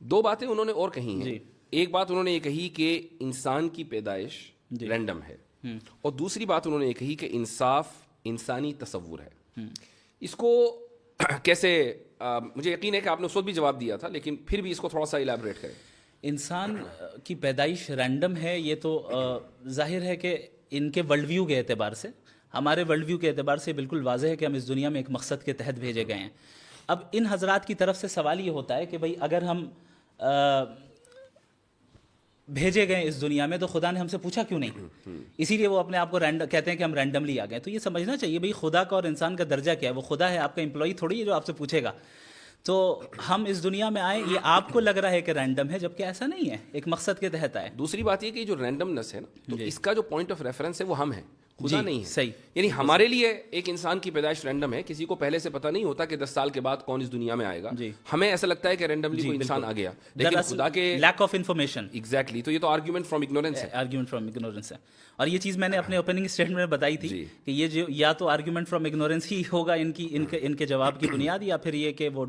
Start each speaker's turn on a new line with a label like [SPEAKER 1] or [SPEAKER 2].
[SPEAKER 1] دو باتیں انہوں نے اور کہی ہیں. ایک بات انہوں نے یہ کہی کہ انسان کی پیدائش رینڈم ہے, اور دوسری بات انہوں نے یہ کہی کہ انصاف انسانی تصور ہے. اس کو کیسے, مجھے یقین ہے کہ آپ نے اس وقت بھی جواب دیا تھا, لیکن پھر بھی اس کو تھوڑا سا الیبوریٹ کریں.
[SPEAKER 2] انسان کی پیدائش رینڈم ہے, یہ تو ظاہر ہے کہ ان کے ورلڈ ویو کے اعتبار سے, ہمارے ورلڈ ویو کے اعتبار سے بالکل واضح ہے کہ ہم اس دنیا میں ایک مقصد کے تحت بھیجے گئے ہیں. اب ان حضرات کی طرف سے سوال یہ ہوتا ہے کہ بھئی اگر ہم بھیجے گئے اس دنیا میں تو خدا نے ہم سے پوچھا کیوں نہیں, اسی لیے وہ اپنے آپ کو کہتے ہیں کہ ہم رینڈملی آ گئے. تو یہ سمجھنا چاہیے بھئی خدا کا اور انسان کا درجہ کیا ہے. وہ خدا ہے, آپ کا امپلائی تھوڑی ہے جو آپ سے پوچھے گا. تو ہم اس دنیا میں آئے, یہ آپ کو لگ رہا ہے کہ رینڈم ہے, جبکہ ایسا نہیں ہے, ایک مقصد کے تحت آئے.
[SPEAKER 1] دوسری بات یہ کہ جو رینڈمنس ہے نا, تو اس کا جو پوائنٹ آف ریفرنس ہے وہ ہم ہیں, خدا نہیں ہے.
[SPEAKER 2] صحیح.
[SPEAKER 1] یعنی ہمارے لیے ایک انسان کی پیدائش رینڈم ہے, کسی کو پہلے سے پتہ نہیں ہوتا کہ 10 سال کے بعد کون اس دنیا میں آئے گا. ہمیں ایسا لگتا ہے کہ رینڈملی کوئی انسان آ گیا, لیکن خدا کے
[SPEAKER 2] لیک آف انفارمیشن.
[SPEAKER 1] ایگزیکٹلی. تو یہ تو آرگیومنٹ فرام اگنورینس ہے.
[SPEAKER 2] آرگیومنٹ فرام اگنورینس ہے. اور یہ چیز میں نے اپنے اوپننگ اسٹیٹمنٹ میں بتائی تھی کہ یہ جو یا تو آرگیومنٹ فرام اگنورینس ہی ہوگا ان کے جواب کی بنیاد, یا پھر یہ کہ وہ